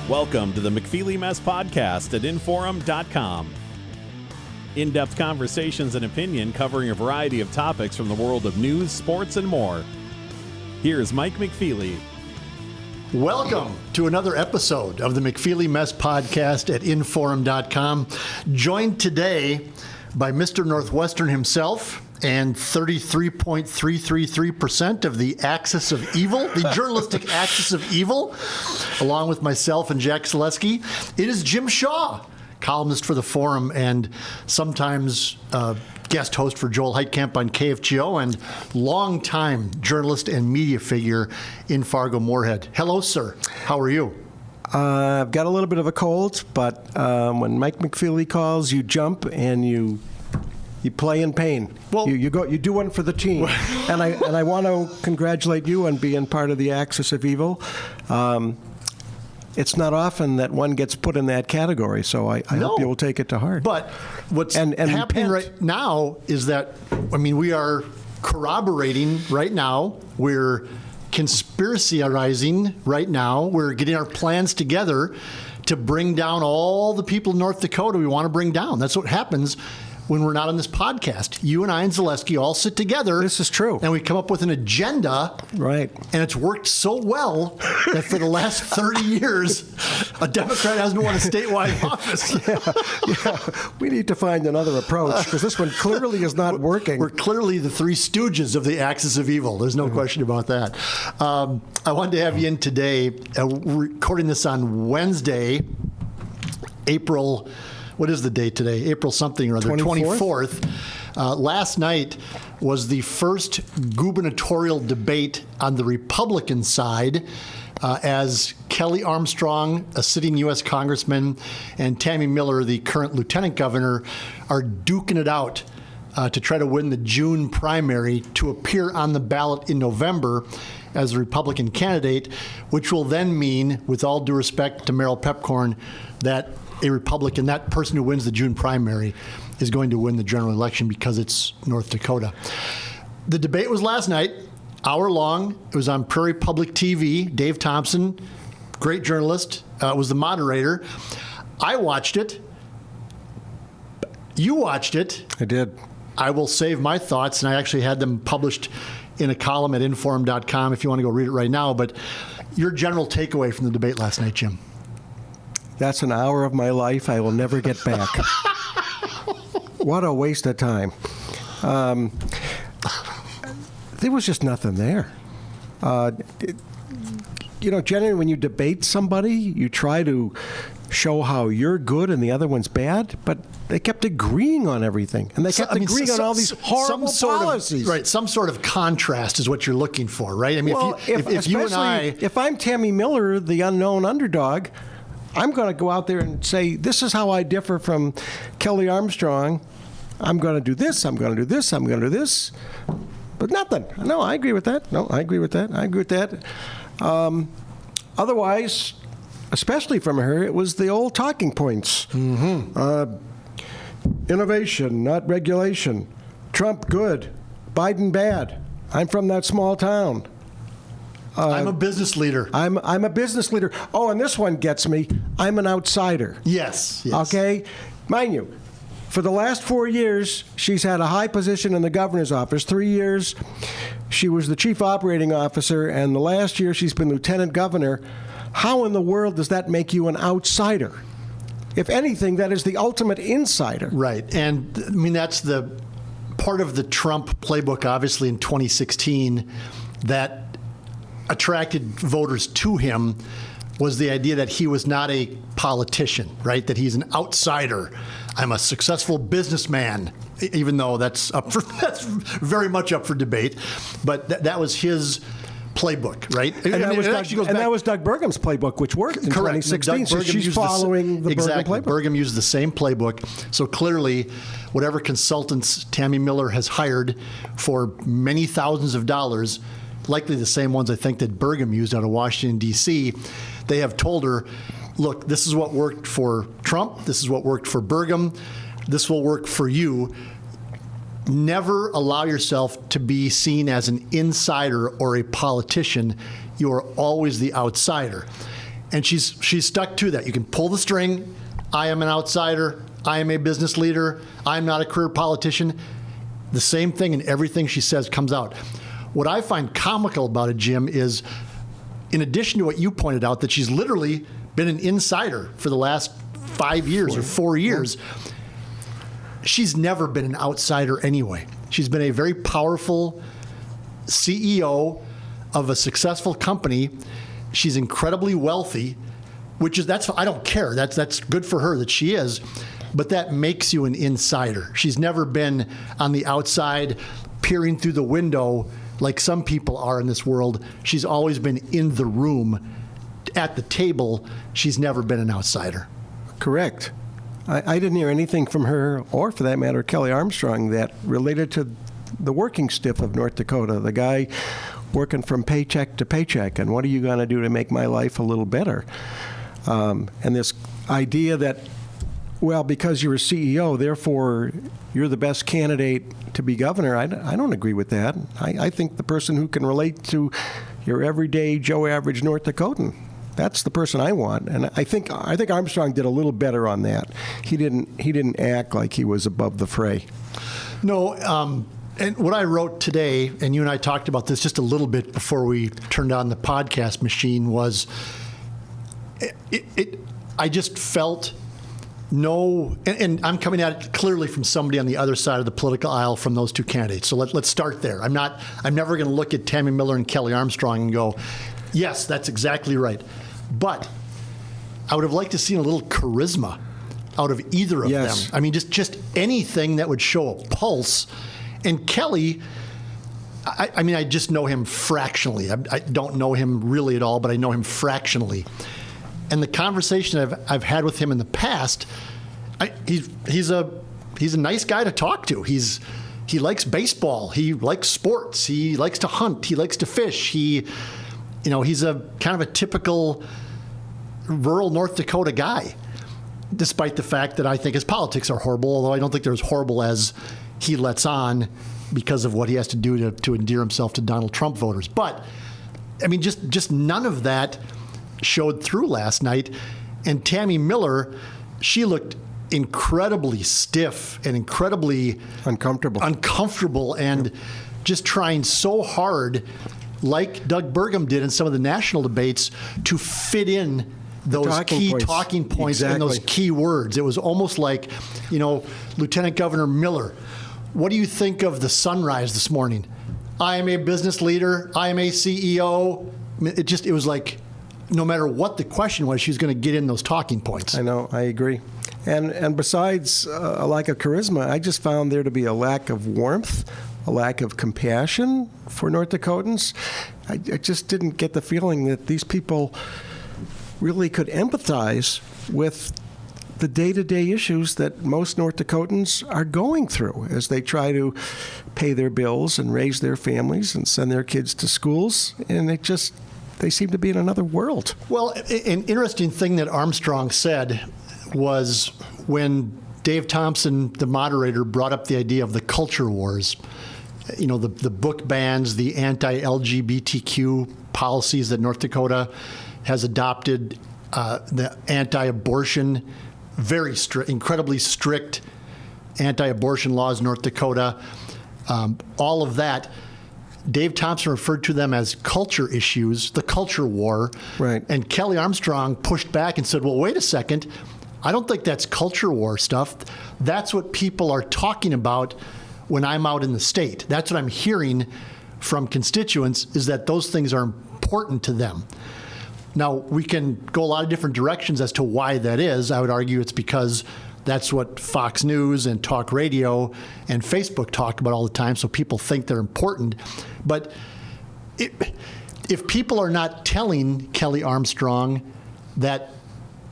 Welcome to the McFeely Mess podcast at Inforum.com. In-depth conversations and opinion covering a variety of topics from the world of news, sports, and more. Here's Mike McFeely. Welcome to another episode of the McFeely Mess podcast at Inforum.com. Joined today by Mr. Northwestern himself and 33.333% of the axis of evil, the journalistic axis of evil, along with myself and Jack Zaleski. It is Jim Shaw, columnist for the Forum and sometimes guest host for Joel Heitkamp on KFGO and longtime journalist and media figure in Fargo-Moorhead. Hello, sir. How are you? I've got a little bit of a cold, but when Mike McFeely calls, you jump and you play in pain. Well, you do one for the team, and I want to congratulate you on being part of the axis of evil. It's not often that one gets put in that category, so I hope you will take it to heart. But what's happening right now is that, we are corroborating right now. We're conspiracyizing right now. We're getting our plans together to bring down all the people in North Dakota we want to bring down. That's what happens when we're not on this podcast. You and I and Zaleski all sit together. This is true. And we come up with an agenda. Right. And it's worked so well that for the last 30 years, a Democrat hasn't won a statewide office. Yeah. We need to find another approach because this one clearly is not working. We're clearly the three stooges of the axis of evil. There's no question about that. I wanted to have you in today. We're recording this on Wednesday, April... What is the date today? April something or other, 24th. Last night was the first gubernatorial debate on the Republican side as Kelly Armstrong, a sitting U.S. congressman, and Tammy Miller, the current lieutenant governor, are duking it out to try to win the June primary to appear on the ballot in November as a Republican candidate, which will then mean, with all due respect to Merrill Pepcorn, that a Republican, that person who wins the June primary, is going to win the general election because it's North Dakota. The debate was last night, hour long. It was on Prairie Public TV. Dave Thompson, great journalist, was the moderator. I watched it. You watched it. I did. I will save my thoughts, and I actually had them published in a column at Inforum.com if you want to go read it right now. But your general takeaway from the debate last night, Jim? That's an hour of my life I will never get back. What a waste of time. There was just nothing there. Generally when you debate somebody, you try to show how you're good and the other one's bad, but they kept agreeing on everything. And they kept agreeing on all these horrible policies. Right, some sort of contrast is what you're looking for, right? If you and I... If I'm Tammy Miller, the unknown underdog, I'm going to go out there and say, this is how I differ from Kelly Armstrong. I'm going to do this, I'm going to do this, I'm going to do this. But nothing. No, I agree with that. No, I agree with that. I agree with that. Otherwise, especially from her, it was the old talking points. Mm-hmm. Innovation, not regulation. Trump, good. Biden, bad. I'm from that small town. I'm a business leader. I'm a business leader. Oh, and this one gets me. I'm an outsider. Yes. Okay? Mind you, for the last 4 years, she's had a high position in the governor's office. 3 years, she was the chief operating officer, and the last year she's been lieutenant governor. How in the world does that make you an outsider? If anything, that is the ultimate insider. Right. And, that's the part of the Trump playbook, obviously, in 2016, that attracted voters to him was the idea that he was not a politician, right? That he's an outsider. I'm a successful businessman, even though that's very much up for debate. But that was his playbook, right? And that was Doug Burgum's playbook, which worked in 2016. So she's following the Burgum playbook. Burgum used the same playbook. So clearly, whatever consultants Tammy Miller has hired for many thousands of dollars, likely the same ones I think that Burgum used out of Washington, D.C., they have told her, look, this is what worked for Trump. This is what worked for Burgum. This will work for you. Never allow yourself to be seen as an insider or a politician. You are always the outsider. And she's stuck to that. You can pull the string. I am an outsider. I am a business leader. I'm not a career politician. The same thing in everything she says comes out. What I find comical about it, Jim, is in addition to what you pointed out, that she's literally been an insider for the last 5 years or 4 years. She's never been an outsider anyway. She's been a very powerful CEO of a successful company. She's incredibly wealthy, I don't care. That's good for her that she is, but that makes you an insider. She's never been on the outside peering through the window like some people are in this world. She's always been in the room at the table. She's never been an outsider. Correct. I didn't hear anything from her, or for that matter, Kelly Armstrong, that related to the working stiff of North Dakota, the guy working from paycheck to paycheck, and what are you going to do to make my life a little better? And this idea that, well, because you're a CEO, therefore you're the best candidate to be governor, I don't agree with that. I think the person who can relate to your everyday Joe average North Dakotan, that's the person I want. And I think Armstrong did a little better on that. He didn't act like he was above the fray. No, and what I wrote today, and you and I talked about this just a little bit before we turned on the podcast machine, was I just felt and I'm coming at it clearly from somebody on the other side of the political aisle from those two candidates. So let's start there. I'm never going to look at Tammy Miller and Kelly Armstrong and go, yes, that's exactly right. But I would have liked to see a little charisma out of either of them. I mean, just anything that would show a pulse. And Kelly, I mean, I just know him fractionally. I don't know him really at all, but I know him fractionally. And the conversation I've had with him in the past, he's a nice guy to talk to. He likes baseball. He likes sports. He likes to hunt. He likes to fish. He's a kind of a typical rural North Dakota guy, despite the fact that I think his politics are horrible, although I don't think they're as horrible as he lets on because of what he has to do to endear himself to Donald Trump voters. But, I mean, just none of that showed through last night. And Tammy Miller, she looked incredibly stiff and incredibly uncomfortable and just trying so hard, like Doug Burgum did in some of the national debates, to fit in those key talking points and those key words. It was almost like, Lieutenant Governor Miller, what do you think of the sunrise this morning? I am a business leader. I am a CEO. It was like, no matter what the question was, she was going to get in those talking points. I know, I agree. And besides a lack of charisma, I just found there to be a lack of warmth, a lack of compassion for North Dakotans. I just didn't get the feeling that these people really could empathize with the day-to-day issues that most North Dakotans are going through as they try to pay their bills and raise their families and send their kids to schools. And they seem to be in another world. Well, an interesting thing that Armstrong said was when Dave Thompson, the moderator, brought up the idea of the culture wars, the book bans, the anti-LGBTQ policies that North Dakota has adopted, the anti-abortion, very strict, incredibly strict anti-abortion laws in North Dakota, all of that. Dave Thompson referred to them as culture issues, the culture war. Right. And Kelly Armstrong pushed back and said, well, wait a second. I don't think that's culture war stuff. That's what people are talking about when I'm out in the state. That's what I'm hearing from constituents, is that those things are important to them. Now, we can go a lot of different directions as to why that is. I would argue it's because that's what Fox News and talk radio and Facebook talk about all the time, so people think they're important. But if people are not telling Kelly Armstrong that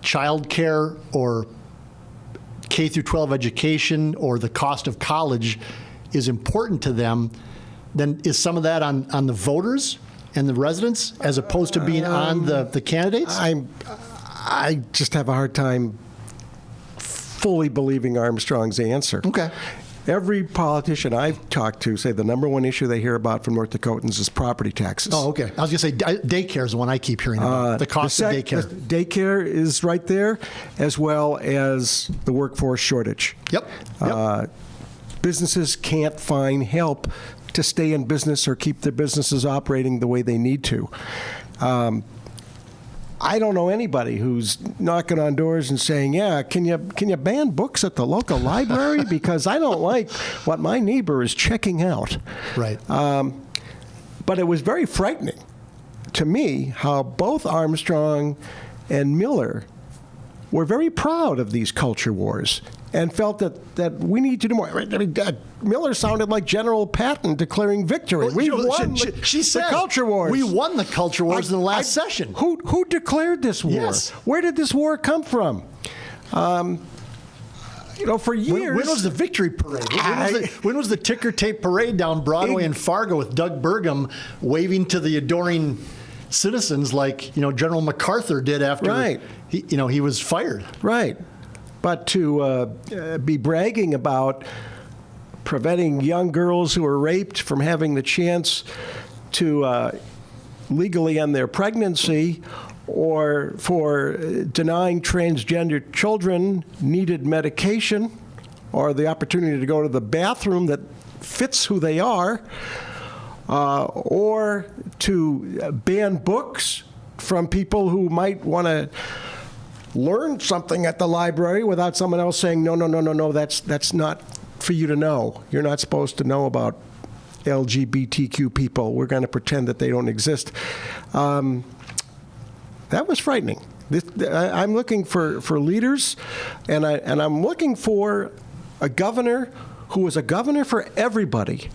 child care or K through 12 education or the cost of college is important to them, then is some of that on the voters and the residents as opposed to being on the candidates? I just have a hard time fully believing Armstrong's answer. Okay. Every politician I've talked to say the number one issue they hear about from North Dakotans is property taxes. Oh, okay. I was going to say daycare is the one I keep hearing about. The cost of daycare. Daycare is right there, as well as the workforce shortage. Yep. Businesses can't find help to stay in business or keep their businesses operating the way they need to. I don't know anybody who's knocking on doors and saying, "Yeah, can you ban books at the local library because I don't like what my neighbor is checking out." Right. But it was very frightening to me how both Armstrong and Miller were very proud of these culture wars and felt that we need to do more. I mean, Miller sounded like General Patton declaring victory. Well, We won the culture wars. We won the culture wars in the last session. Who declared this war? Yes. Where did this war come from? For years. When was the victory parade? When was the ticker tape parade down Broadway in Fargo with Doug Burgum waving to the adoring citizens like General MacArthur did after he was fired? Right. But to be bragging about preventing young girls who are raped from having the chance to legally end their pregnancy, or for denying transgender children needed medication or the opportunity to go to the bathroom that fits who they are, or to ban books from people who might want to learn something at the library without someone else saying, no, that's not for you to know. You're not supposed to know about LGBTQ people. We're going to pretend that they don't exist. That was frightening. I'm looking for leaders, and I'm looking for a governor who is a governor for everybody.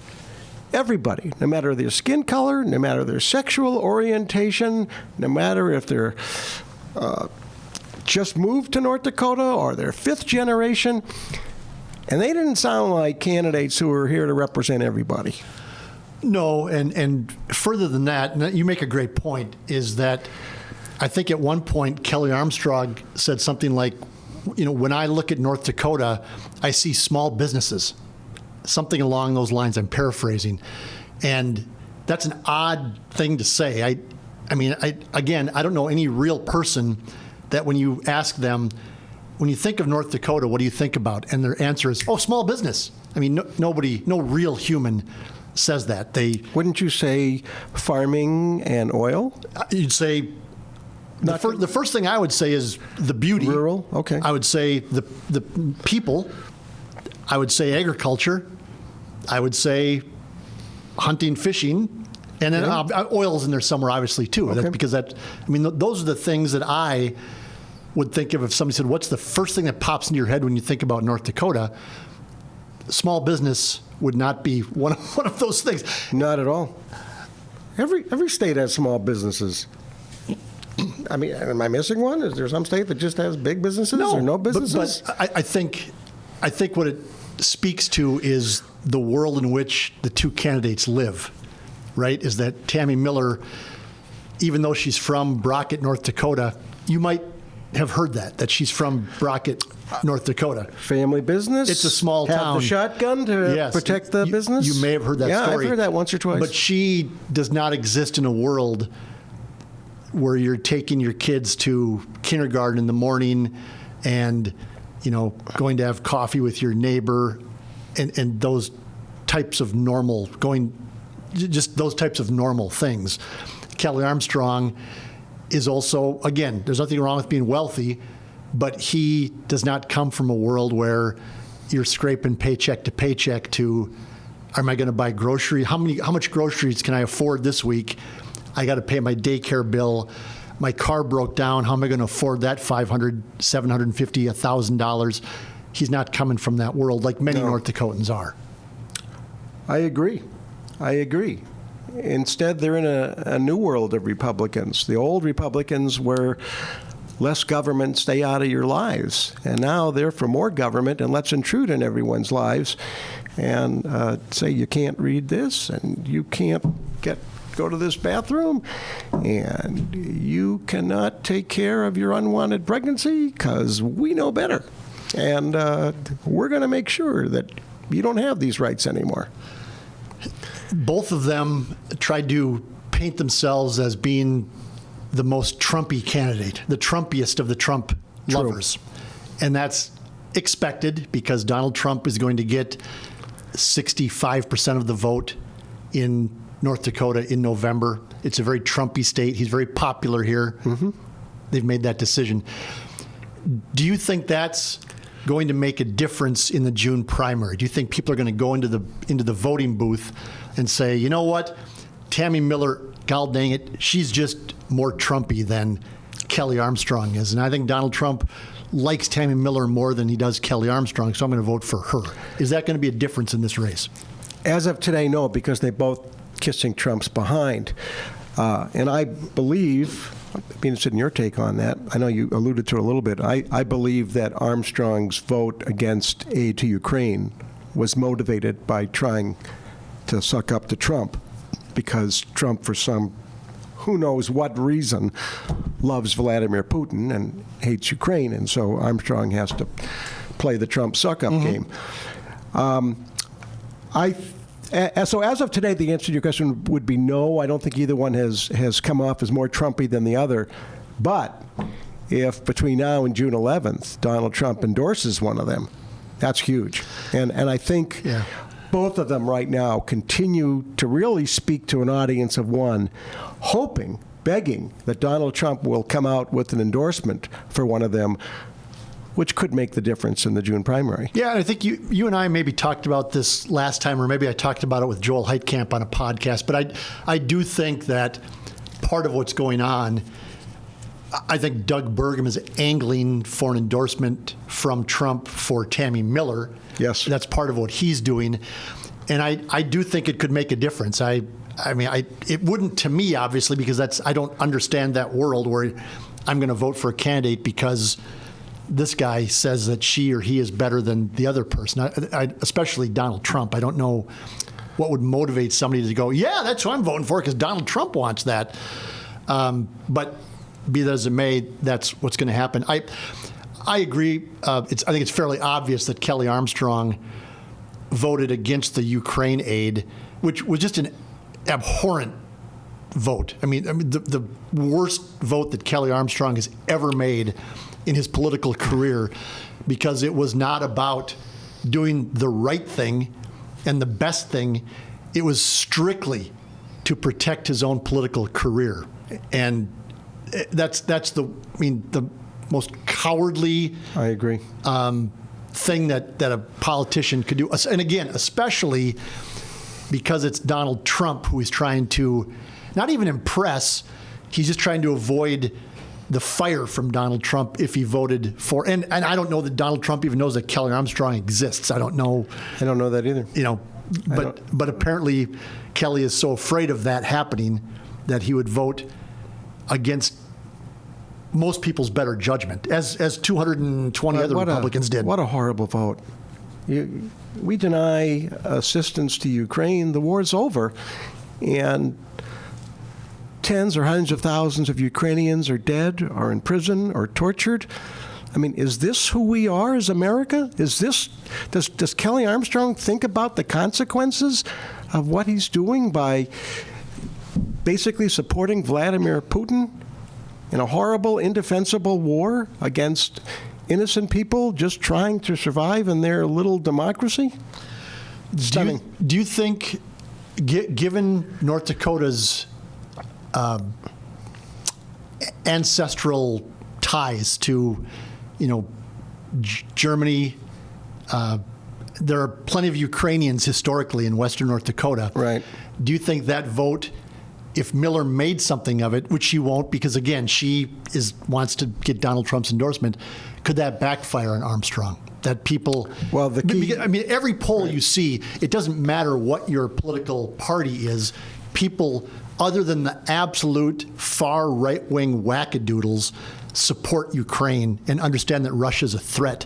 Everybody, no matter their skin color, no matter their sexual orientation, no matter if they're just moved to North Dakota or they're fifth generation. And they didn't sound like candidates who were here to represent everybody. No, and further than that, and you make a great point, is that I think at one point Kelly Armstrong said something like, when I look at North Dakota, I see small businesses. Something along those lines, I'm paraphrasing. And that's an odd thing to say. I don't know any real person that when you ask them, when you think of North Dakota, what do you think about? And their answer is, small business. I mean, no real human says that. Wouldn't you say farming and oil? You'd say, the first thing I would say is the beauty. Rural, okay. I would say the people. I would say agriculture. I would say hunting, fishing. And then oil's in there somewhere, obviously, too. Okay. Because those are the things that I would think of if somebody said, what's the first thing that pops into your head when you think about North Dakota? Small business would not be one of those things. Not at all. Every state has small businesses. I mean, am I missing one? Is there some state that just has big businesses or no businesses? But I think what it speaks to is the world in which the two candidates live, right? Is that Tammy Miller, even though she's from Brockett, North Dakota, you might have heard that she's from Brockett, North Dakota. Family business. It's a small town. Have the shotgun to protect the business. You may have heard that story. Yeah, I've heard that once or twice. But she does not exist in a world where you're taking your kids to kindergarten in the morning and, going to have coffee with your neighbor and those types of normal, just those types of normal things. Kelly Armstrong is also, again, there's nothing wrong with being wealthy, but he does not come from a world where you're scraping paycheck to paycheck to, am I going to buy groceries? How much groceries can I afford this week? I got to pay my daycare bill. My car broke down. How am I going to afford that $500, $750, $1,000? He's not coming from that world like many North Dakotans are. I agree. Instead, they're in a new world of Republicans. The old Republicans were less government, stay out of your lives. And now they're for more government and let's intrude in everyone's lives and say you can't read this and you can't go to this bathroom and you cannot take care of your unwanted pregnancy because we know better. And we're going to make sure that you don't have these rights anymore. Both of them tried to paint themselves as being the most Trumpy candidate, the Trumpiest of the Trump lovers. And that's expected because Donald Trump is going to get 65% of the vote in North Dakota in November. It's a very Trumpy state. He's very popular here. Mm-hmm. They've made that decision. Do you think that's going to make a difference in the June primary? Do you think people are going to go into the voting booth and say, you know what, Tammy Miller, god dang it, she's just more Trumpy than Kelly Armstrong is? And I think Donald Trump likes Tammy Miller more than he does Kelly Armstrong, so I'm going to vote for her. Is that going to be a difference in this race? As of today, no, because they're both kissing Trump's behind. And I believe, I'd be interested in your take on that. I know you alluded to it a little bit. I believe that Armstrong's vote against aid to Ukraine was motivated by trying to suck up to Trump, because Trump, for some who knows what reason, loves Vladimir Putin and hates Ukraine, and so Armstrong has to play the Trump suck-up game. So as of today, the answer to your question would be no. I don't think either one has come off as more Trumpy than the other. But if between now and June 11th, Donald Trump endorses one of them, that's huge. And I think both of them right now continue to really speak to an audience of one, hoping, begging that Donald Trump will come out with an endorsement for one of them, which could make the difference in the June primary. Yeah, and I think you and I maybe talked about this last time, or maybe I talked about it with Joel Heitkamp on a podcast, but I do think that part of what's going on, I think Doug Burgum is angling for an endorsement from Trump for Tammy Miller. Yes. That's part of what he's doing. And I do think it could make a difference. I mean, it wouldn't to me, obviously, because I don't understand that world where I'm going to vote for a candidate because this guy says that she or he is better than the other person, especially Donald Trump. I don't know what would motivate somebody to go, yeah, that's who I'm voting for because Donald Trump wants that. But be that as it may, that's what's going to happen. I agree. I think it's fairly obvious that Kelly Armstrong voted against the Ukraine aid, which was just an abhorrent vote. I mean, the worst vote that Kelly Armstrong has ever made in his political career, because it was not about doing the right thing and the best thing. It was strictly to protect his own political career. And that's the most cowardly, I agree, thing that a politician could do. And again, especially because it's Donald Trump who is trying to not even impress, he's just trying to avoid the fire from Donald Trump if he voted for, and I don't know that Donald Trump even knows that Kelly Armstrong exists. I don't know that either. You know, but apparently Kelly is so afraid of that happening that he would vote against most people's better judgment, as 220 other Republicans did. What a horrible vote. We deny assistance to Ukraine, the war's over, and tens or hundreds of thousands of Ukrainians are dead, or in prison, or tortured. I mean, is this who we are as America? Does Kelly Armstrong think about the consequences of what he's doing by basically supporting Vladimir Putin in a horrible, indefensible war against innocent people just trying to survive in their little democracy? Stunning. Do you think, given North Dakota's ancestral ties to, Germany, there are plenty of Ukrainians historically in western North Dakota. Right. Do you think that vote, if Miller made something of it, which she won't, because again, she wants to get Donald Trump's endorsement, could that backfire on Armstrong? That people, well, the key, every poll you see, it doesn't matter what your political party is, people other than the absolute far right-wing wackadoodles support Ukraine and understand that Russia is a threat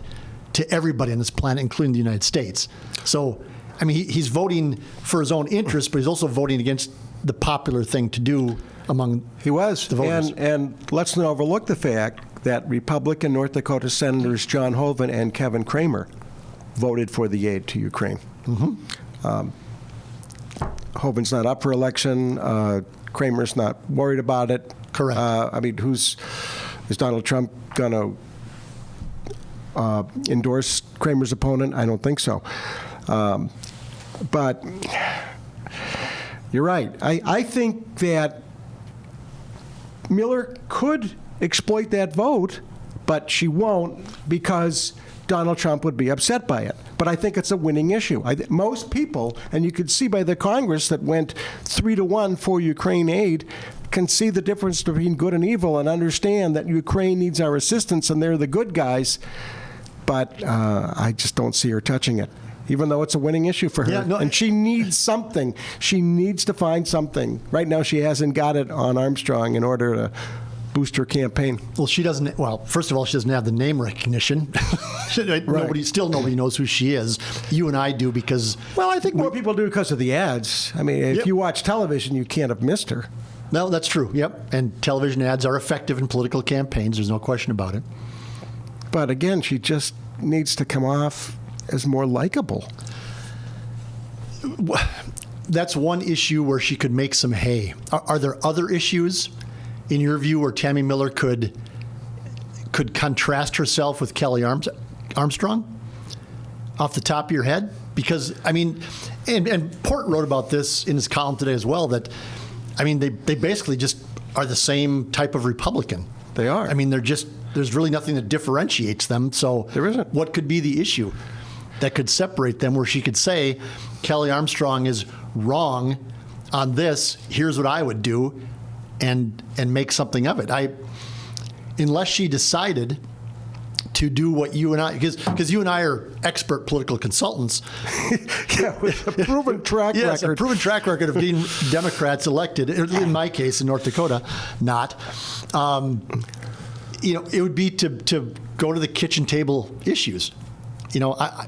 to everybody on this planet, including the United States. So, he's voting for his own interests, but he's also voting against the popular thing to do among the voters. And let's not overlook the fact that Republican North Dakota Senators John Hoeven and Kevin Cramer voted for the aid to Ukraine. Hoeven's not up for election. Kramer's not worried about it. Correct. I mean, is Donald Trump going to endorse Kramer's opponent? I don't think so. But you're right. I think that Miller could exploit that vote, but she won't because Donald Trump would be upset by it. But I think it's a winning issue. Most people, and you could see by the Congress that went 3-1 for Ukraine aid, can see the difference between good and evil and understand that Ukraine needs our assistance and they're the good guys. But I just don't see her touching it, even though it's a winning issue for her. Yeah, no, and she needs something. She needs to find something. Right now she hasn't got it on Armstrong in order to boost her campaign. Well, she doesn't. Well, first of all, she doesn't have the name recognition. Nobody knows who she is. You and I do because. Well, I think more people do because of the ads. I mean, if you watch television, you can't have missed her. No, that's true. Yep, and television ads are effective in political campaigns. There's no question about it. But again, she just needs to come off as more likable. That's one issue where she could make some hay. Are there other issues, in your view, where Tammy Miller could contrast herself with Kelly Armstrong? Off the top of your head? Because, I mean, and Port wrote about this in his column today as well, that, I mean, they basically just are the same type of Republican. They are. I mean, there's really nothing that differentiates them. So there isn't. What could be the issue that could separate them where she could say, Kelly Armstrong is wrong on this, here's what I would do, and make something of it. Unless she decided to do what you and I, because you and I are expert political consultants. Yeah, with a proven track yes, record. A proven track record of getting Democrats elected, in my case, in North Dakota, not. It would be to go to the kitchen table issues.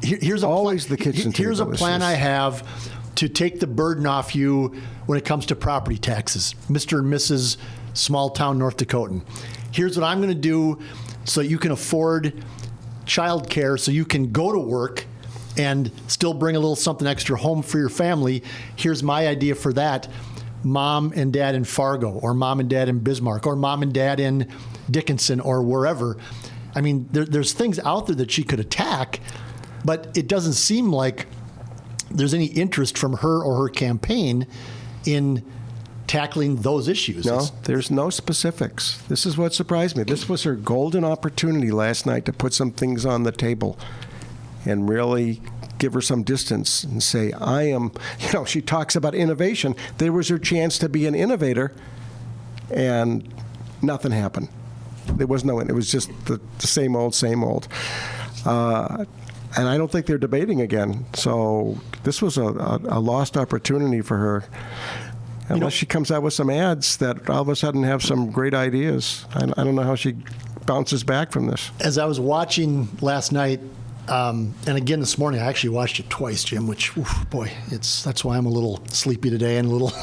Here's a always the kitchen table. Here's a plan I have to take the burden off you when it comes to property taxes, Mr. and Mrs. Small Town North Dakotan. Here's what I'm going to do so you can afford child care, so you can go to work and still bring a little something extra home for your family. Here's my idea for that. Mom and dad in Fargo, or mom and dad in Bismarck, or mom and dad in Dickinson, or wherever. I mean, there's things out there that she could attack, but it doesn't seem like there's any interest from her or her campaign in tackling those issues. No, there's no specifics. This is what surprised me. This was her golden opportunity last night to put some things on the table and really give her some distance and say, I am, she talks about innovation. There was her chance to be an innovator, and nothing happened. There was no, it was just the same old, same old. And I don't think they're debating again. So this was a lost opportunity for her. Unless she comes out with some ads that all of a sudden have some great ideas. I don't know how she bounces back from this. As I was watching last night, and again this morning, I actually watched it twice, Jim, which, boy, that's why I'm a little sleepy today and a little...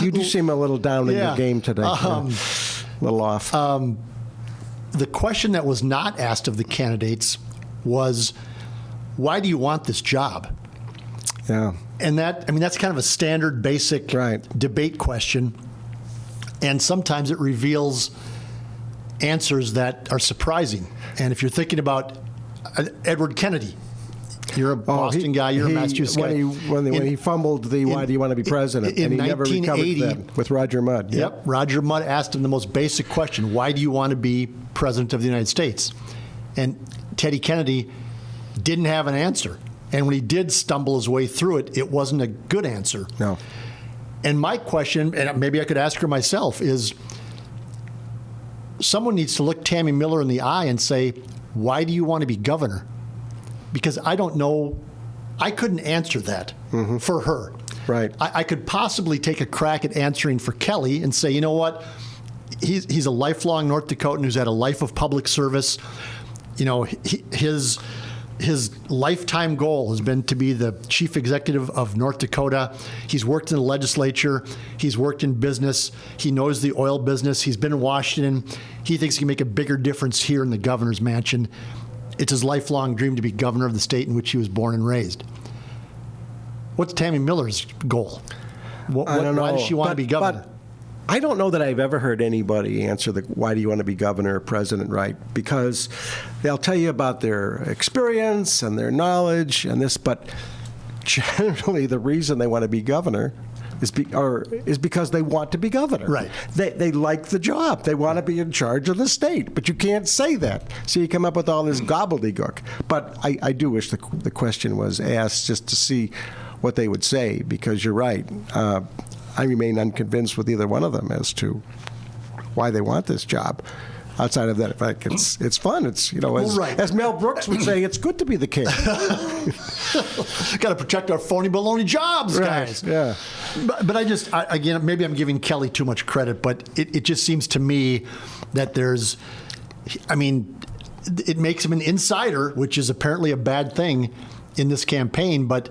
You do seem a little down in your game today. A little off. The question that was not asked of the candidates was, why do you want this job? Yeah. And that's kind of a standard, basic debate question. And sometimes it reveals answers that are surprising. And if you're thinking about Edward Kennedy, you're a Boston guy, you're a Massachusetts guy. When he fumbled the why do you want to be president, and he never recovered that with Roger Mudd. Yep. Roger Mudd asked him the most basic question, why do you want to be president of the United States? And Teddy Kennedy didn't have an answer. And when he did stumble his way through it, it wasn't a good answer. No. And my question, and maybe I could ask her myself, is someone needs to look Tammy Miller in the eye and say, why do you want to be governor? Because I don't know, I couldn't answer that for her. Right. I could possibly take a crack at answering for Kelly and say, you know what, he's a lifelong North Dakotan who's had a life of public service. His lifetime goal has been to be the chief executive of North Dakota. He's worked in the legislature. He's worked in business. He knows the oil business. He's been in Washington. He thinks he can make a bigger difference here in the governor's mansion. It's his lifelong dream to be governor of the state in which he was born and raised. What's Tammy Miller's goal? I don't know. Why does she want to be governor? But I don't know that I've ever heard anybody answer the why do you want to be governor or president right, because they'll tell you about their experience and their knowledge and this, but generally the reason they want to be governor is because they want to be governor. Right. They like the job. They want to be in charge of the state, but you can't say that. So you come up with all this gobbledygook. But I do wish the question was asked just to see what they would say, because you're right. I remain unconvinced with either one of them as to why they want this job. Outside of that, in fact, it's fun. It's as Mel Brooks would say, it's good to be the king. Got to protect our phony baloney jobs, guys. Right, yeah. But again, maybe I'm giving Kelly too much credit, but it just seems to me that it makes him an insider, which is apparently a bad thing in this campaign, but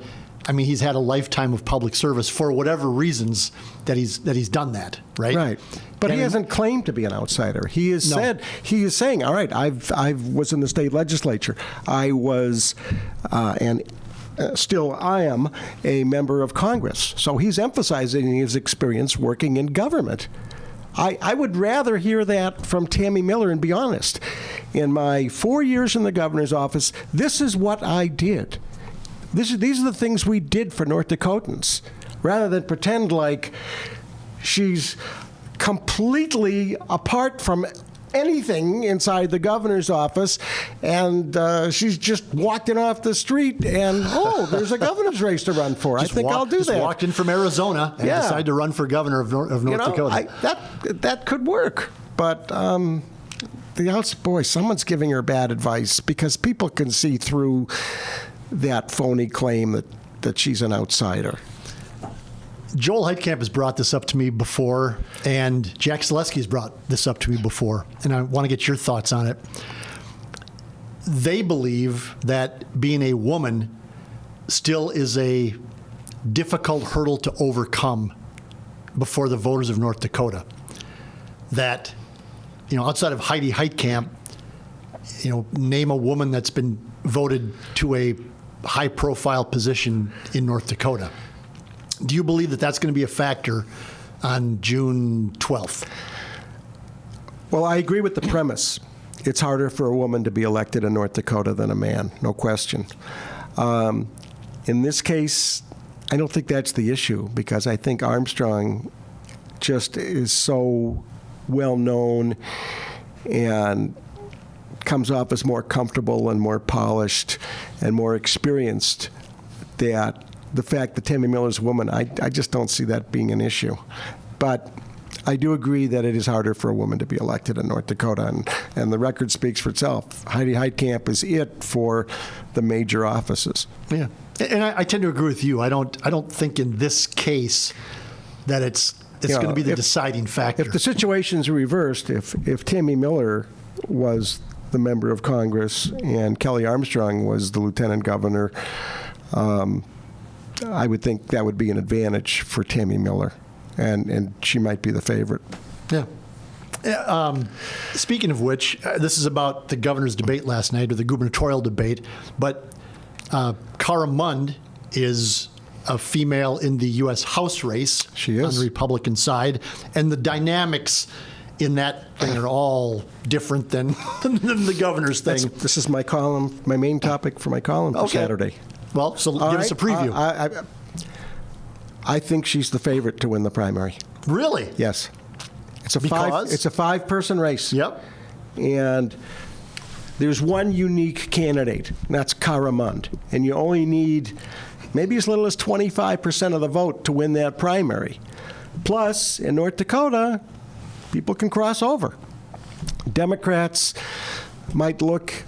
he's had a lifetime of public service for whatever reasons that he's done that, right? Right. But he hasn't claimed to be an outsider. He has saying, all right, I was in the state legislature. I was, still I am a member of Congress. So he's emphasizing his experience working in government. I would rather hear that from Tammy Miller, and be honest. In my 4 years in the governor's office, this is what I did. These are the things we did for North Dakotans, rather than pretend like she's completely apart from anything inside the governor's office, and she's just walking off the street and, there's a governor's race to run for. I'll do that. Just walked in from Arizona and decided to run for governor of North Dakota. That could work, but someone's giving her bad advice, because people can see through that phony claim that she's an outsider. Joel Heitkamp has brought this up to me before, and Jack Zaleski has brought this up to me before, and I want to get your thoughts on it. They believe that being a woman still is a difficult hurdle to overcome before the voters of North Dakota. That, outside of Heidi Heitkamp, name a woman that's been voted to a high-profile position in North Dakota. Do you believe that that's going to be a factor on June 12th? Well, I agree with the premise. It's harder for a woman to be elected in North Dakota than a man, no question. In this case, I don't think that's the issue, because I think Armstrong just is so well-known and comes off as more comfortable and more polished and more experienced, that the fact that Tammy Miller's a woman, I just don't see that being an issue. But I do agree that it is harder for a woman to be elected in North Dakota, and the record speaks for itself. Heidi Heitkamp is it for the major offices. Yeah, and I tend to agree with you. I don't think in this case that it's going to be the deciding factor. If the situation's reversed, if Tammy Miller was the member of Congress and Kelly Armstrong was the lieutenant governor, I would think that would be an advantage for Tammy Miller, and she might be the favorite. Yeah. Speaking of which, this is about the governor's debate last night, or the gubernatorial debate, but Cara Mund is a female in the U.S. House race. She is. On the Republican side, and the dynamics in that thing are all different than the governor's thing. This is my column, my main topic for my column for Saturday. Well, so give us a preview. I think she's the favorite to win the primary. Really? Yes. It's a Because? It's a 5-person race. Yep. And there's one unique candidate, and that's Cara Mund. And you only need maybe as little as 25% of the vote to win that primary. Plus, in North Dakota, people can cross over. Democrats might look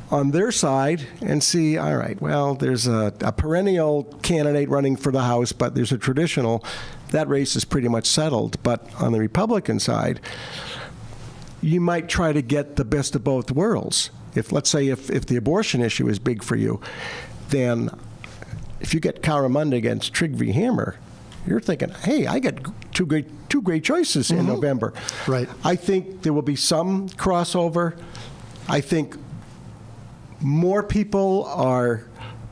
on their side and see, all right, well, there's a perennial candidate running for the House, but there's a traditional. That race is pretty much settled. But on the Republican side, you might try to get the best of both worlds. Let's say if the abortion issue is big for you, then if you get Cara Mund against Trygve Hammer, you're thinking, hey, I get two great choices in November. Right. I think there will be some crossover. I think more people are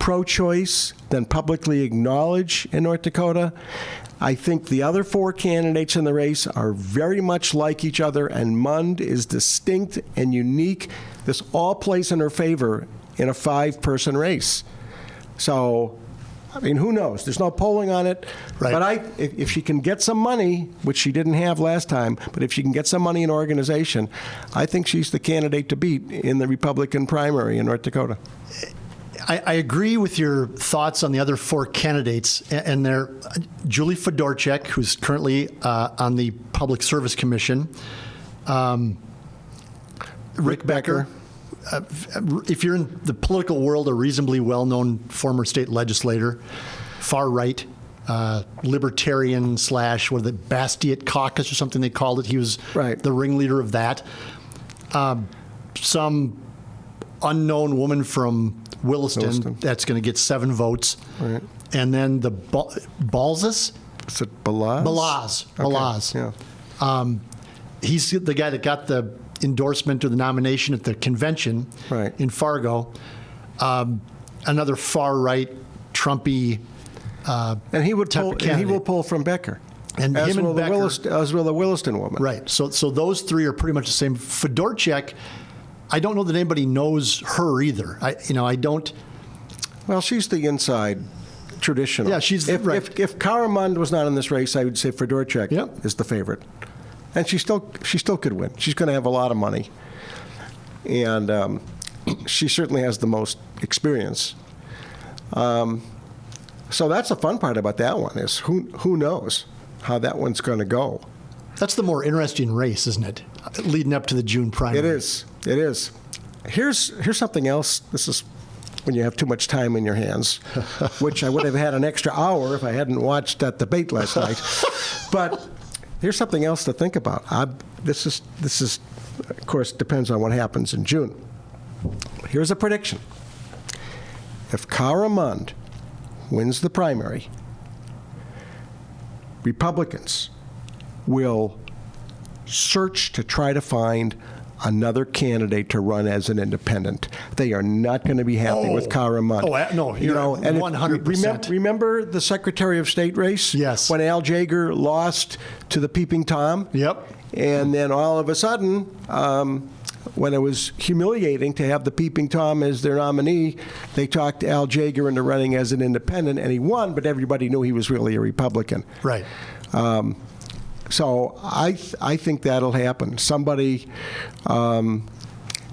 pro-choice than publicly acknowledged in North Dakota. I think the other 4 candidates in the race are very much like each other, and Mund is distinct and unique. This all plays in her favor in a 5-person race. So, I mean, who knows? There's no polling on it. Right. But if she can get some money, which she didn't have last time, but if she can get some money in organization, I think she's the candidate to beat in the Republican primary in North Dakota. I agree with your thoughts on the other 4 candidates, and they're Julie Fedorchak, who's currently on the Public Service Commission, Rick Becker. If you're in the political world, a reasonably well-known former state legislator, far right, libertarian / the Bastiat Caucus or something they called it. He was the ringleader of that. Some unknown woman from Williston. That's going to get 7 votes. Right. And then the Balzas? Is it Balaz? Balaz. Okay. Balaz. Yeah. He's the guy that got the endorsement or the nomination at the convention in Fargo. Another far-right, Trumpy and he would pull. And he will pull from Becker. And as him will and Becker, as will the Williston woman. Right. So those 3 are pretty much the same. Fedorchak, I don't know that anybody knows her either. I don't. Well, she's the inside traditional. Yeah, she's right. If Cara Mund was not in this race, I would say Fedorchak is the favorite, and she still could win. She's going to have a lot of money, and she certainly has the most experience. So that's the fun part about that one is who knows how that one's going to go. That's the more interesting race, isn't it? Leading up to the June primary. It is. It is. Here's something else. This is when you have too much time in your hands, which I would have had an extra hour if I hadn't watched that debate last night. But here's something else to think about. This is, of course, depends on what happens in June. Here's a prediction. If Cara Mund wins the primary, Republicans will search to try to find another candidate to run as an independent. They are not going to be happy with Cara Mund. No, you're 100%. Remember the Secretary of State race? Yes. When Al Jaeger lost to the Peeping Tom? Yep. And then all of a sudden, when it was humiliating to have the Peeping Tom as their nominee, they talked Al Jaeger into running as an independent, and he won, but everybody knew he was really a Republican. Right. So I think that'll happen. Somebody,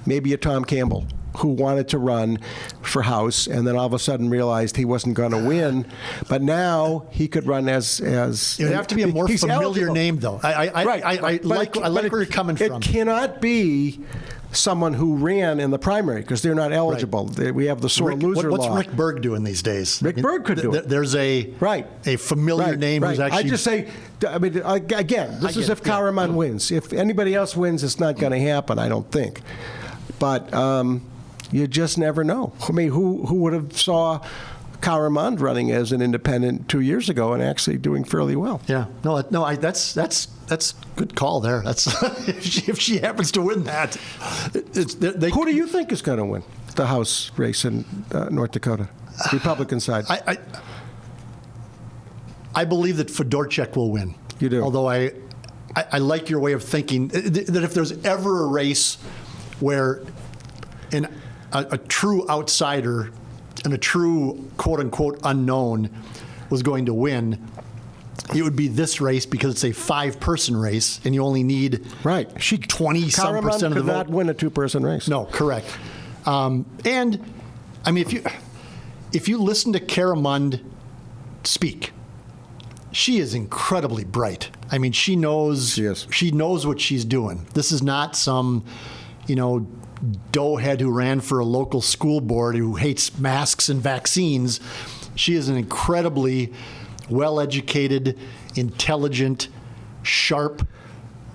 maybe a Tom Campbell, who wanted to run for House and then all of a sudden realized he wasn't going to win, but now he could run as. It would have to be a more familiar eligible. Name, though. I like where you're coming from. It cannot be someone who ran in the primary because they're not eligible. Right. We have the sore loser what's law. Rick Berg doing these days? Rick Berg could do it. There's a familiar name who's actually. I just say, again, this is if Cara Mund wins. If anybody else wins, it's not going to happen, I don't think. But you just never know. I mean, who would have saw Cara Mund running as an independent 2 years ago and actually doing fairly well? Yeah. No. That's good call there. That's if she happens to win that. Who do you think is going to win the House race in North Dakota, Republican side? I believe that Fedorchak will win. You do. Although I like your way of thinking that if there's ever a race where a true outsider and a true quote-unquote unknown was going to win, it would be this race because it's a 5-person race and you only need 20-some% of the vote. could not win a 2-person race. No, correct. And I mean, if you listen to Cara Mund speak, she is incredibly bright. I mean, she knows what she's doing. This is not some, doughhead who ran for a local school board who hates masks and vaccines. She is an incredibly well-educated, intelligent, sharp,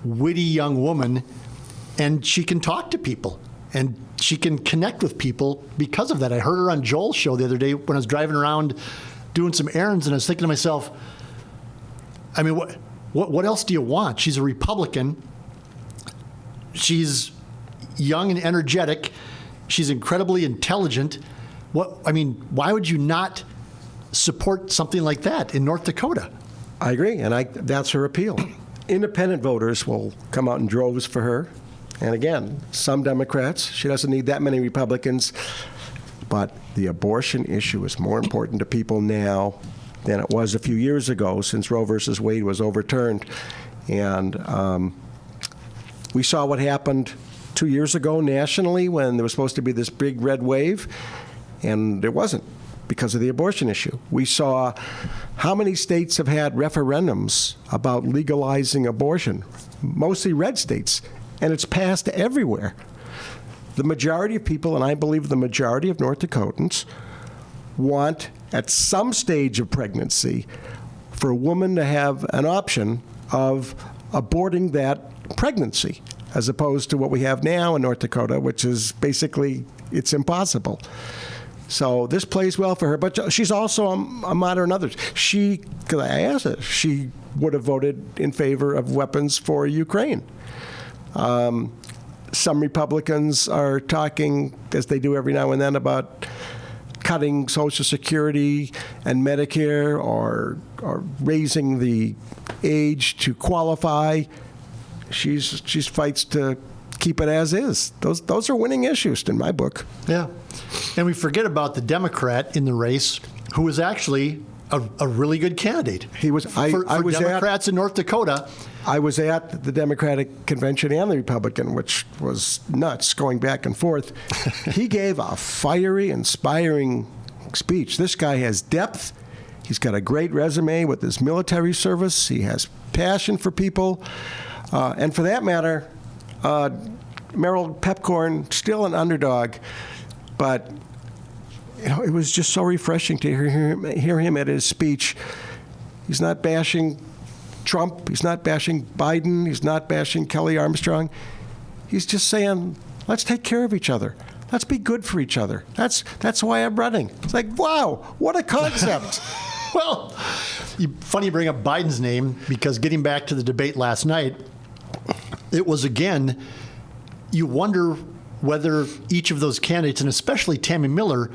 witty young woman, and she can talk to people, and she can connect with people because of that. I heard her on Joel's show the other day when I was driving around doing some errands, and I was thinking to myself, I mean, what else do you want? She's a Republican. She's young and energetic. She's incredibly intelligent. why would you not support something like that in North Dakota? I agree, and that's her appeal. Independent voters will come out in droves for her. And again, some Democrats. She doesn't need that many Republicans. But the abortion issue is more important to people now than it was a few years ago, since Roe versus Wade was overturned. And we saw what happened 2 years ago nationally when there was supposed to be this big red wave, and there wasn't because of the abortion issue. We saw how many states have had referendums about legalizing abortion, mostly red states, and it's passed everywhere. The majority of people, and I believe the majority of North Dakotans, want at some stage of pregnancy for a woman to have an option of aborting that pregnancy, as opposed to what we have now in North Dakota, which is basically, it's impossible. So this plays well for her, but she's also a modern others. Because I asked her, she would have voted in favor of weapons for Ukraine. Some Republicans are talking, as they do every now and then, about cutting Social Security and Medicare or raising the age to qualify. She fights to keep it as is. Those are winning issues in my book. Yeah. And we forget about the Democrat in the race, who was actually a really good candidate. He was. For Democrats in North Dakota. I was at the Democratic convention and the Republican, which was nuts, going back and forth. He gave a fiery, inspiring speech. This guy has depth. He's got a great resume with his military service. He has passion for people. And for that matter, Merrill Pepcorn, still an underdog, but it was just so refreshing to hear him at his speech. He's not bashing Trump. He's not bashing Biden. He's not bashing Kelly Armstrong. He's just saying, let's take care of each other. Let's be good for each other. That's why I'm running. It's like, wow, what a concept. Well, funny you bring up Biden's name, because getting back to the debate last night, it was, again, you wonder whether each of those candidates, and especially Tammy Miller,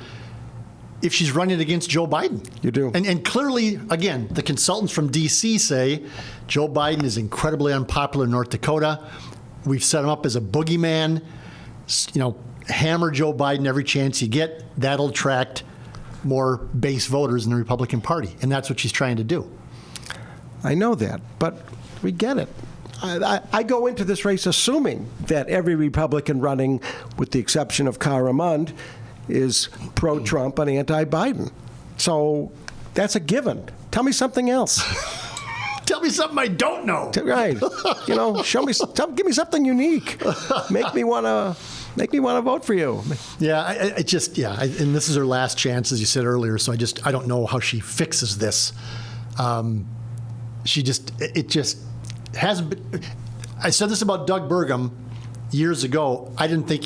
if she's running against Joe Biden. You do. And clearly, again, the consultants from D.C. say Joe Biden is incredibly unpopular in North Dakota. We've set him up as a boogeyman. Hammer Joe Biden every chance you get. That'll attract more base voters in the Republican Party. And that's what she's trying to do. I know that, but we get it. I go into this race assuming that every Republican running, with the exception of Cara Mund, is pro-Trump and anti-Biden. So that's a given. Tell me something else. Tell me something I don't know. Right. Show me. Give me something unique. Make me want to vote for you. Yeah. And this is her last chance, as you said earlier. So I don't know how she fixes this. It just hasn't been. I said this about Doug Burgum years ago. I didn't think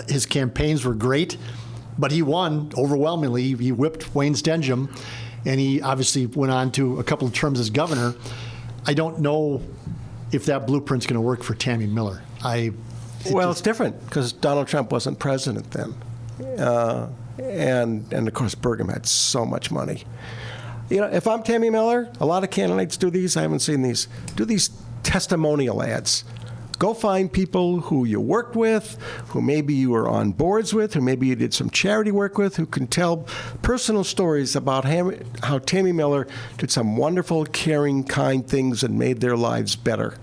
his campaigns were great, but he won overwhelmingly. He whipped Wayne Stenhjem, and he obviously went on to a couple of terms as governor. I don't know if that blueprint's going to work for Tammy Miller. It's different because Donald Trump wasn't president then, and of course Burgum had so much money. If I'm Tammy Miller, a lot of candidates do these. I haven't seen these. Do these testimonial ads. Go find people who you worked with, who maybe you were on boards with, who maybe you did some charity work with, who can tell personal stories about how Tammy Miller did some wonderful, caring, kind things and made their lives better.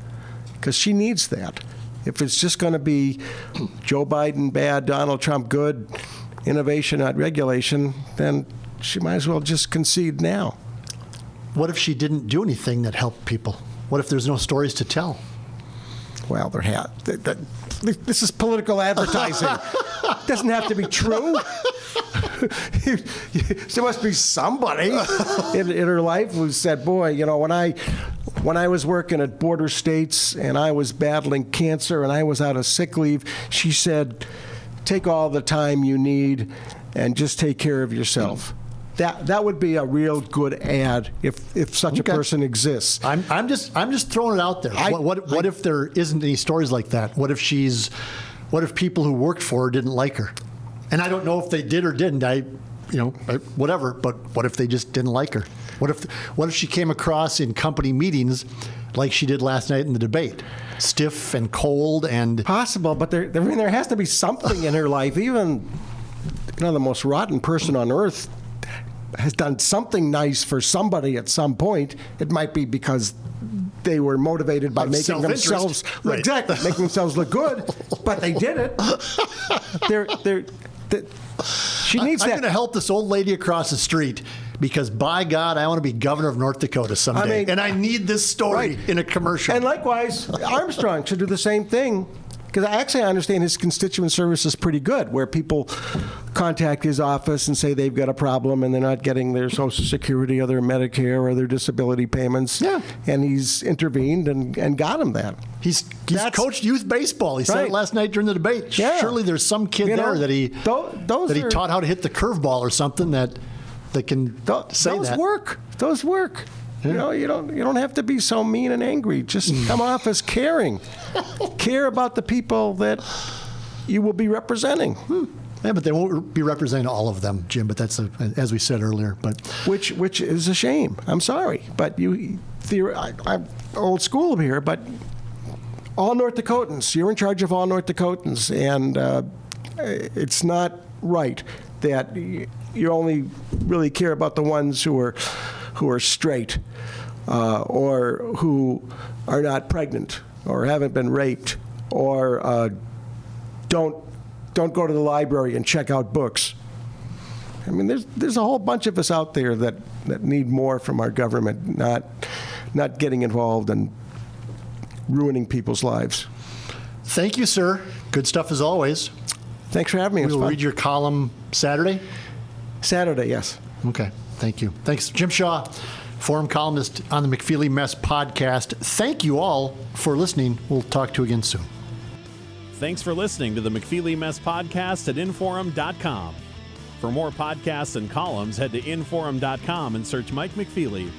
Because she needs that. If it's just going to be Joe Biden bad, Donald Trump good, innovation, not regulation, then she might as well just concede now. What if she didn't do anything that helped people? What if there's no stories to tell? Well, this is political advertising. It doesn't have to be true. There must be somebody in her life who said, boy, when I was working at border states and I was battling cancer and I was out of sick leave, she said, take all the time you need and just take care of yourself. That would be a real good ad if such a person exists. I'm just throwing it out there. What if there isn't any stories like that? What if people who worked for her didn't like her? And I don't know if they did or didn't. Whatever. But what if they just didn't like her? What if she came across in company meetings like she did last night in the debate, stiff and cold and possible? But there has to be something in her life. Even the most rotten person on earth has done something nice for somebody at some point. It might be because they were motivated by making themselves making themselves look good, but they did it. She needs that. I'm going to help this old lady across the street because, by God, I want to be governor of North Dakota someday. And I need this story in a commercial. And likewise, Armstrong should do the same thing. Because actually, I understand his constituent service is pretty good, where people contact his office and say they've got a problem and they're not getting their Social Security or their Medicare or their disability payments. Yeah. And he's intervened and got him that. He's coached youth baseball. He said it last night during the debate. Yeah. Surely there's some kid there that he taught how to hit the curveball or something that can say that. Those work. Yeah. You don't have to be so mean and angry. Just come off as caring. Care about the people that you will be representing. Yeah, but they won't be representing all of them, Jim. But that's as we said earlier. But which is a shame. I'm sorry, but I'm old school here. But all North Dakotans, you're in charge of all North Dakotans, and it's not right that you only really care about the ones who are straight or who are not pregnant or haven't been raped or don't go to the library and check out books. I mean, there's a whole bunch of us out there that need more from our government, not getting involved and ruining people's lives. Thank you, sir. Good stuff as always. Thanks for having me. We'll read your column Saturday? Saturday, yes. Okay. Thank you. Thanks, Jim Shaw, forum columnist on the McFeely Mess podcast. Thank you all for listening. We'll talk to you again soon. Thanks for listening to the McFeely Mess podcast at inforum.com. For more podcasts and columns, head to inforum.com and search Mike McFeely